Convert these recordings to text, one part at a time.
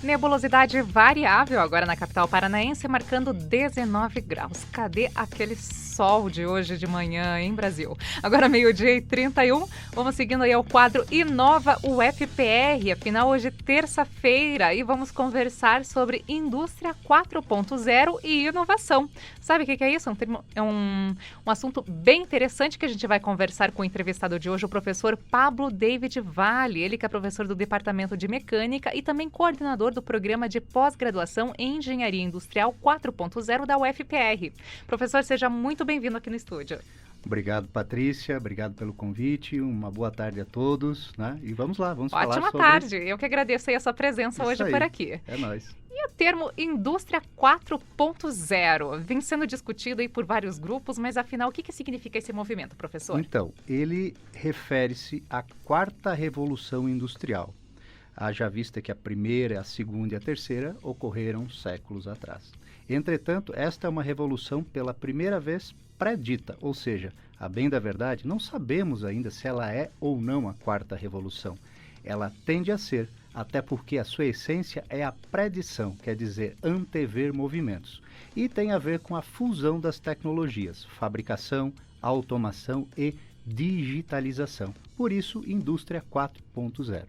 Nebulosidade variável agora na capital paranaense, marcando 19 graus. Cadê aquele sol de hoje de manhã, hein, Brasil? Agora 12h31, vamos seguindo aí ao quadro Inova UFPR. Afinal, hoje terça-feira e vamos conversar sobre Indústria 4.0 e inovação. Sabe o que é isso? É um assunto bem interessante que a gente vai conversar com o entrevistado de hoje, o professor Pablo David Vale. Ele que é professor do Departamento de Mecânica e também coordenador do Programa de Pós-Graduação em Engenharia Industrial 4.0 da UFPR. Professor, seja muito bem-vindo aqui no estúdio. Obrigado, Patrícia. Obrigado pelo convite. Uma boa tarde a todos, né? E vamos lá, vamos falar sobre... Ótima tarde. Eu que agradeço aí a sua presença hoje por aqui. É nóis. E o termo Indústria 4.0 vem sendo discutido aí por vários grupos, mas afinal, o que significa esse movimento, professor? Então, ele refere-se à quarta revolução industrial. Haja vista que a primeira, a segunda e a terceira ocorreram séculos atrás. Entretanto, esta é uma revolução pela primeira vez predita, ou seja, a bem da verdade, não sabemos ainda se ela é ou não a quarta revolução. Ela tende a ser, até porque a sua essência é a predição, quer dizer, antever movimentos. E tem a ver com a fusão das tecnologias, fabricação, automação e digitalização. Por isso, Indústria 4.0.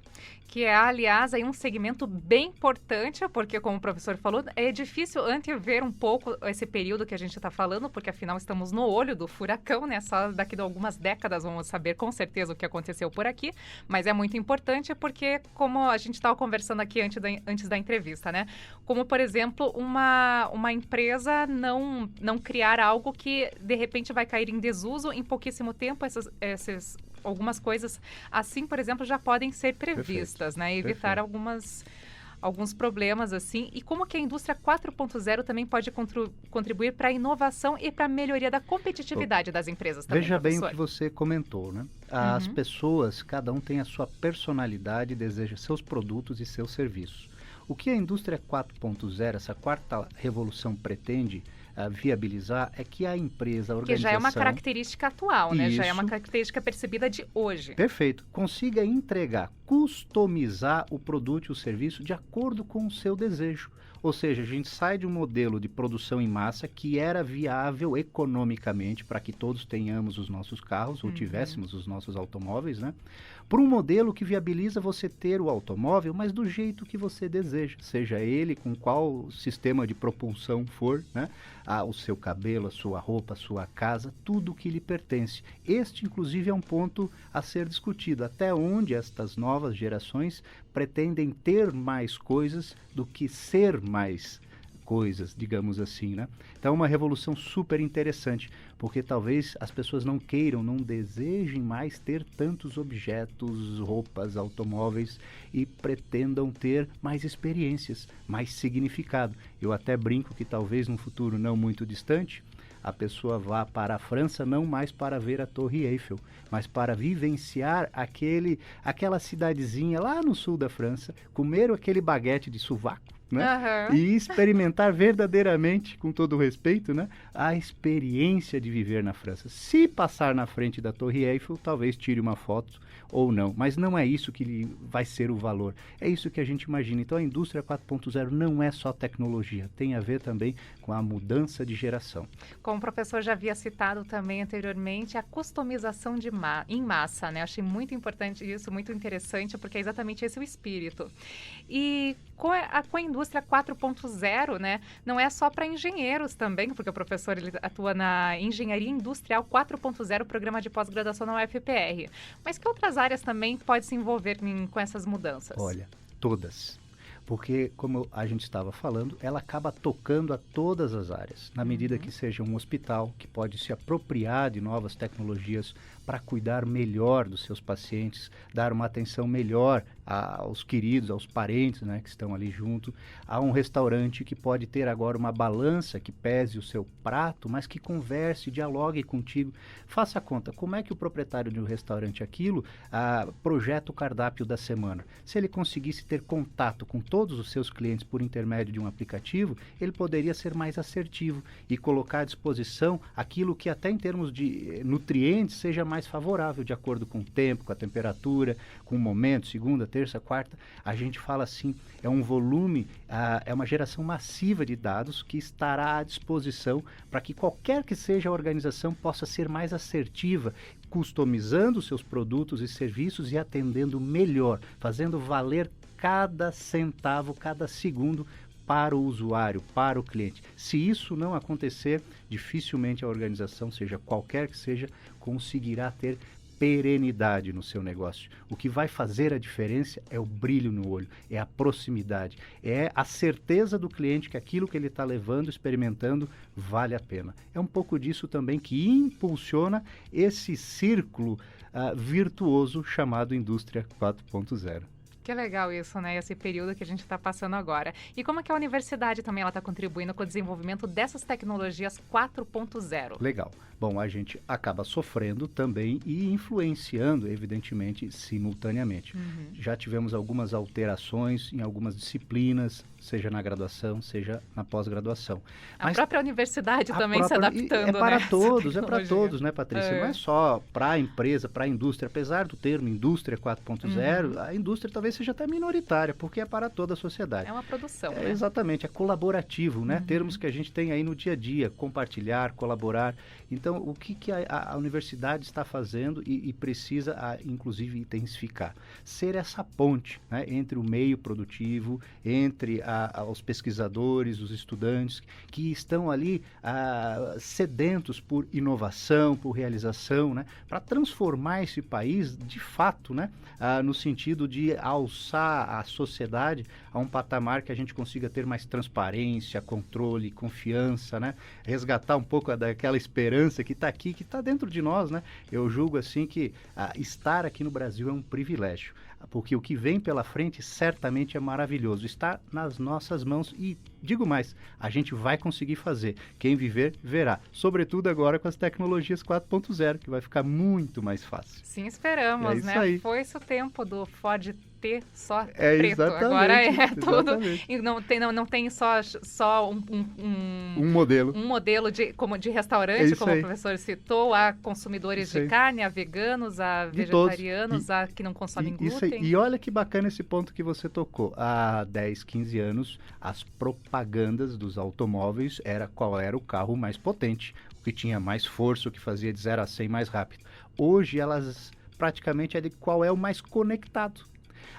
Que é, aliás, aí um segmento bem importante, porque, como o professor falou, é difícil antever um pouco esse período que a gente está falando, porque, afinal, estamos no olho do furacão, né? Só daqui a algumas décadas vamos saber com certeza o que aconteceu por aqui, mas é muito importante porque, como a gente estava conversando aqui antes da entrevista, né? Como, por exemplo, uma empresa não criar algo que, de repente, vai cair em desuso em pouquíssimo tempo, algumas coisas assim, por exemplo, já podem ser previstas, né? E evitar alguns problemas assim. E como que a indústria 4.0 também pode contribuir para a inovação e para a melhoria da competitividade das empresas também, Veja professor? bem o que você comentou, né? As pessoas, cada um tem a sua personalidade, deseja seus produtos e seus serviços. O que a indústria 4.0, essa quarta revolução pretende viabilizar é que a empresa, a organização... Que já é uma característica atual, né? Isso. Já é uma característica percebida de hoje. Perfeito. Consiga entregar, customizar o produto e o serviço de acordo com o seu desejo. Ou seja, a gente sai de um modelo de produção em massa que era viável economicamente para que todos tenhamos os nossos carros ou tivéssemos os nossos automóveis, né? Para um modelo que viabiliza você ter o automóvel, mas do jeito que você deseja, seja ele com qual sistema de propulsão for, né? O seu cabelo, a sua roupa, a sua casa, tudo que lhe pertence. Este, inclusive, é um ponto a ser discutido. Até onde estas novas gerações pretendem ter mais coisas do que ser mais coisas, digamos assim, né? Então, uma revolução super interessante, porque talvez as pessoas não queiram, não desejem mais ter tantos objetos, roupas, automóveis e pretendam ter mais experiências, mais significado. Eu até brinco que talvez num futuro não muito distante, a pessoa vá para a França não mais para ver a Torre Eiffel, mas para vivenciar aquela cidadezinha lá no sul da França, comer aquele baguete de sovaco, né? E experimentar verdadeiramente, com todo o respeito, né, a experiência de viver na França. Se passar na frente da Torre Eiffel, talvez tire uma foto ou não, mas não é isso que vai ser o valor. É isso que a gente imagina. Então a indústria 4.0 não é só tecnologia, tem a ver também com a mudança de geração. Como o professor já havia citado também anteriormente, a customização em massa, né? Achei muito importante isso, muito interessante, porque é exatamente esse o espírito. E com a indústria 4.0, né, não é só para engenheiros também, porque o professor ele atua na Engenharia Industrial 4.0, programa de pós-graduação na UFPR. Mas que outras áreas também podem se envolver com essas mudanças? Olha, todas. Porque, como a gente estava falando, ela acaba tocando a todas as áreas. Na medida que seja um hospital que pode se apropriar de novas tecnologias para cuidar melhor dos seus pacientes, dar uma atenção melhor aos queridos, aos parentes, né, que estão ali junto. Há um restaurante que pode ter agora uma balança que pese o seu prato, mas que converse, dialogue contigo. Faça a conta, como é que o proprietário de um restaurante projeta o cardápio da semana? Se ele conseguisse ter contato com todos os seus clientes por intermédio de um aplicativo, ele poderia ser mais assertivo e colocar à disposição aquilo que até em termos de nutrientes seja mais favorável, de acordo com o tempo, com a temperatura, com o momento, segunda, terça, quarta, a gente fala assim, é um volume, é uma geração massiva de dados que estará à disposição para que qualquer que seja a organização possa ser mais assertiva, customizando seus produtos e serviços e atendendo melhor, fazendo valer cada centavo, cada segundo para o usuário, para o cliente. Se isso não acontecer, dificilmente a organização, seja qualquer que seja, conseguirá ter perenidade no seu negócio. O que vai fazer a diferença é o brilho no olho, é a proximidade, é a certeza do cliente que aquilo que ele está levando, experimentando, vale a pena. É um pouco disso também que impulsiona esse círculo virtuoso chamado Indústria 4.0. Que legal isso, né? Esse período que a gente está passando agora. E como é que a universidade também está contribuindo com o desenvolvimento dessas tecnologias 4.0? Legal. Bom, a gente acaba sofrendo também e influenciando, evidentemente, simultaneamente. Já tivemos algumas alterações em algumas disciplinas, seja na graduação, seja na pós-graduação. A própria universidade também se adaptando, é para né? todos, né, Patrícia? Não é só para a empresa, para a indústria. Apesar do termo Indústria 4.0, a indústria talvez seja até minoritária, porque é para toda a sociedade. É uma produção, né? Exatamente, é colaborativo, né? Termos que a gente tem aí no dia a dia, compartilhar, colaborar. Então, o que a universidade está fazendo e precisa, inclusive, intensificar? Ser essa ponte, né, entre o meio produtivo, entre os pesquisadores, os estudantes, que estão ali sedentos por inovação, por realização, né, para transformar esse país, de fato, né, no sentido de alçar a sociedade a um patamar que a gente consiga ter mais transparência, controle, confiança, né, resgatar um pouco daquela esperança que está aqui, que está dentro de nós, né? Eu julgo assim que estar aqui no Brasil é um privilégio, porque o que vem pela frente certamente é maravilhoso, está nas nossas mãos e, digo mais, a gente vai conseguir fazer. Quem viver, verá. Sobretudo agora com as tecnologias 4.0, que vai ficar muito mais fácil. Sim, esperamos, né? Aí. Foi-se o tempo do Ford ter só preto. Exatamente, agora é tudo. Exatamente. E não tem só um modelo. Um modelo de restaurante, como o professor citou. Há consumidores de carne, há veganos, há vegetarianos, há que não consomem glúten. E olha que bacana esse ponto que você tocou. Há 10, 15 anos, as propagandas dos automóveis qual era o carro mais potente, o que tinha mais força, o que fazia de 0 a 100 mais rápido. Hoje, elas praticamente é de qual é o mais conectado.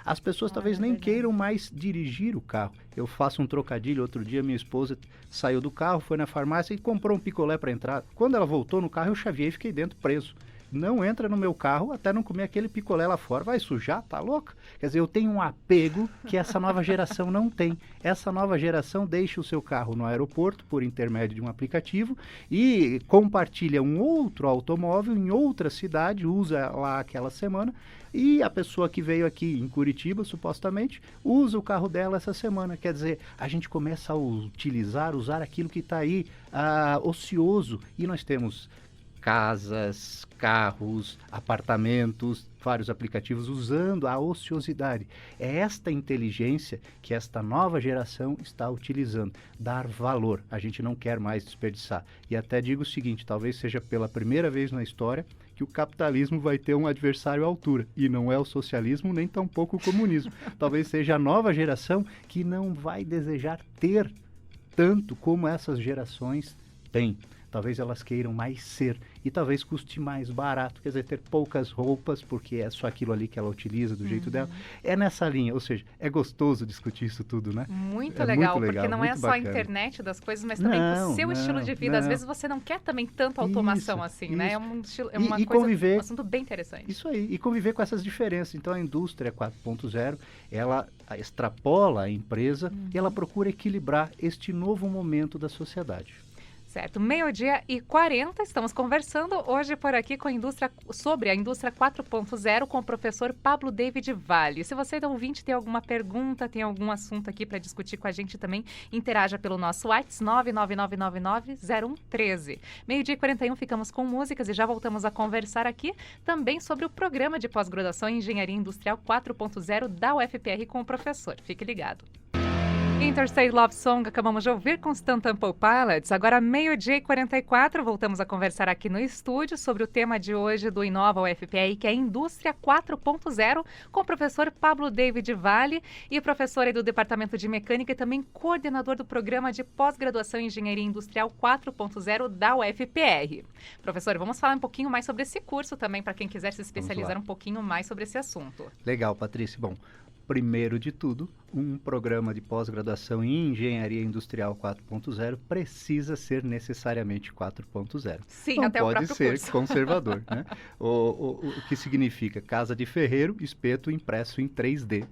As pessoas talvez nem queiram mais dirigir o carro. Eu faço um trocadilho. Outro dia minha esposa saiu do carro, foi na farmácia e comprou um picolé para entrar. Quando ela voltou no carro, eu chaveei e fiquei dentro preso. Não entra no meu carro até não comer aquele picolé lá fora. Vai sujar? Tá louca? Quer dizer, eu tenho um apego que essa nova geração não tem. Essa nova geração deixa o seu carro no aeroporto por intermédio de um aplicativo e compartilha um outro automóvel em outra cidade, usa lá aquela semana, e a pessoa que veio aqui em Curitiba, supostamente, usa o carro dela essa semana. Quer dizer, a gente começa a usar aquilo que está aí ocioso, e nós temos casas, carros, apartamentos, vários aplicativos usando a ociosidade. É esta inteligência que esta nova geração está utilizando. Dar valor. A gente não quer mais desperdiçar. E até digo o seguinte, talvez seja pela primeira vez na história que o capitalismo vai ter um adversário à altura. E não é o socialismo, nem tampouco o comunismo. Talvez seja a nova geração que não vai desejar ter tanto como essas gerações têm. Talvez elas queiram mais ser e talvez custe mais barato, quer dizer, ter poucas roupas, porque é só aquilo ali que ela utiliza do jeito dela. É nessa linha, ou seja, é gostoso discutir isso tudo, né? Muito legal, porque não é só a internet das coisas, mas também o seu estilo de vida. Às vezes você não quer também tanta automação assim, né? É um assunto bem interessante. Isso aí, e conviver com essas diferenças. Então a indústria 4.0, ela extrapola a empresa e ela procura equilibrar este novo momento da sociedade. Certo, 12:40, estamos conversando hoje por aqui sobre a indústria 4.0 com o professor Pablo David Valle. Se você, ouvinte, tem alguma pergunta, tem algum assunto aqui para discutir com a gente também, interaja pelo nosso WhatsApp 999990113. 12:41, ficamos com músicas e já voltamos a conversar aqui também sobre o programa de pós-graduação em Engenharia Industrial 4.0 da UFPR com o professor. Fique ligado. Interstate Love Song, acabamos de ouvir com os Stone Temple Pilots. Agora, 12h44, voltamos a conversar aqui no estúdio sobre o tema de hoje do Inova UFPR, que é a Indústria 4.0, com o professor Pablo David Valle e professor aí do Departamento de Mecânica e também coordenador do Programa de Pós-Graduação em Engenharia Industrial 4.0 da UFPR. Professor, vamos falar um pouquinho mais sobre esse curso também, para quem quiser se especializar um pouquinho mais sobre esse assunto. Legal, Patrícia. Bom, primeiro de tudo, um programa de pós-graduação em Engenharia Industrial 4.0 precisa ser necessariamente 4.0. Sim, não até o pode próprio ser curso. conservador, né? O que significa casa de ferreiro, espeto impresso em 3D.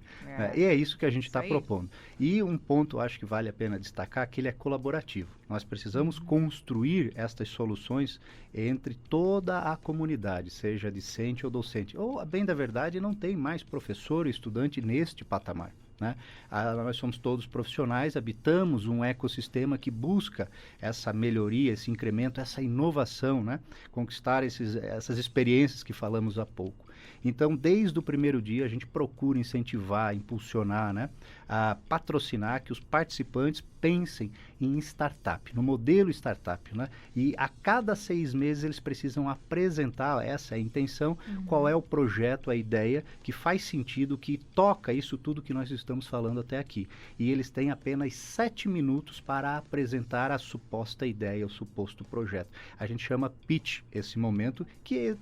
E é isso que a gente está propondo. E um ponto, acho que vale a pena destacar, que ele é colaborativo. Nós precisamos construir estas soluções entre toda a comunidade, seja discente ou docente. Ou, a bem da verdade, não tem mais professor e estudante neste patamar. Né? Nós somos todos profissionais, habitamos um ecossistema que busca essa melhoria, esse incremento, essa inovação, né? Conquistar essas experiências que falamos há pouco. Então, desde o primeiro dia, a gente procura incentivar, impulsionar, né? A patrocinar que os participantes pensem em startup, no modelo startup, né? E a cada 6 meses eles precisam apresentar, essa é a intenção, qual é o projeto, a ideia que faz sentido, que toca isso tudo que nós estamos falando até aqui. E eles têm apenas 7 minutos para apresentar a suposta ideia, o suposto projeto. A gente chama pitch esse momento, que é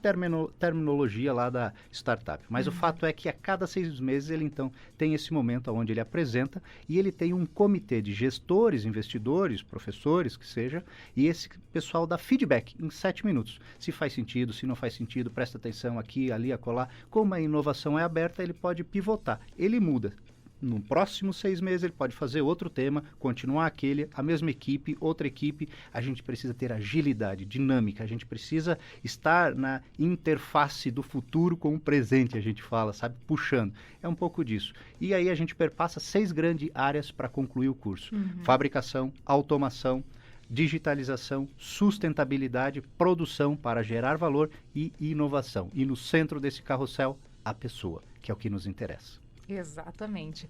terminologia lá da startup. Mas o fato é que a cada 6 meses ele então tem esse momento onde ele apresenta e ele tem um comitê de gestores, investidores, professores, que seja, e esse pessoal dá feedback em 7 minutos. Se faz sentido, se não faz sentido, presta atenção aqui, ali, acolá. Como a inovação é aberta, ele pode pivotar, ele muda. No próximo 6 meses ele pode fazer outro tema, continuar a mesma equipe, outra equipe. A gente precisa ter agilidade, dinâmica, a gente precisa estar na interface do futuro com o presente, a gente fala, sabe? Puxando. É um pouco disso. E aí a gente perpassa 6 grandes áreas para concluir o curso. Fabricação, automação, digitalização, sustentabilidade, produção para gerar valor e inovação. E no centro desse carrossel, a pessoa, que é o que nos interessa. Exatamente.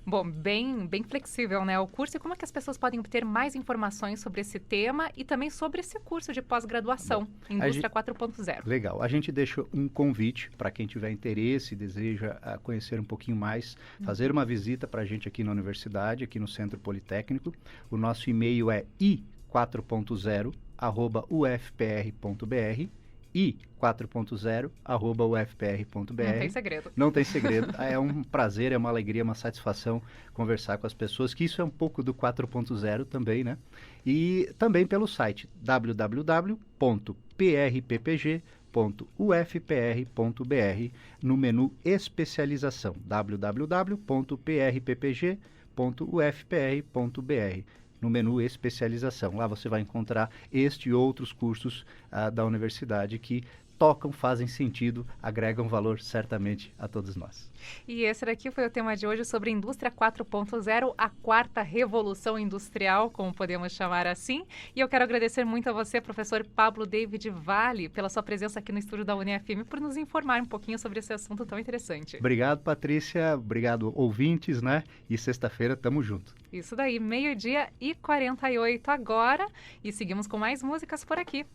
Bom, bem flexível, né, o curso. E como é que as pessoas podem obter mais informações sobre esse tema e também sobre esse curso de pós-graduação, Indústria 4.0? Legal. A gente deixa um convite para quem tiver interesse, deseja conhecer um pouquinho mais, fazer uma visita para a gente aqui na universidade, aqui no Centro Politécnico. O nosso e-mail é i4.0@ufpr.br i4.0@ufpr.br. Não tem segredo. Não tem segredo. É um prazer, é uma alegria, uma satisfação conversar com as pessoas, que isso é um pouco do 4.0 também, né? E também pelo site www.prppg.ufpr.br no menu especialização www.prppg.ufpr.br no menu especialização. Lá você vai encontrar este e outros cursos da universidade que tocam, fazem sentido, agregam valor certamente a todos nós. E esse daqui foi o tema de hoje sobre Indústria 4.0, a quarta revolução industrial, como podemos chamar assim. E eu quero agradecer muito a você, professor Pablo David Valle, pela sua presença aqui no estúdio da UniFM, por nos informar um pouquinho sobre esse assunto tão interessante. Obrigado, Patrícia. Obrigado, ouvintes, né? E sexta-feira, tamo junto. Isso daí, 12h48 agora. E seguimos com mais músicas por aqui.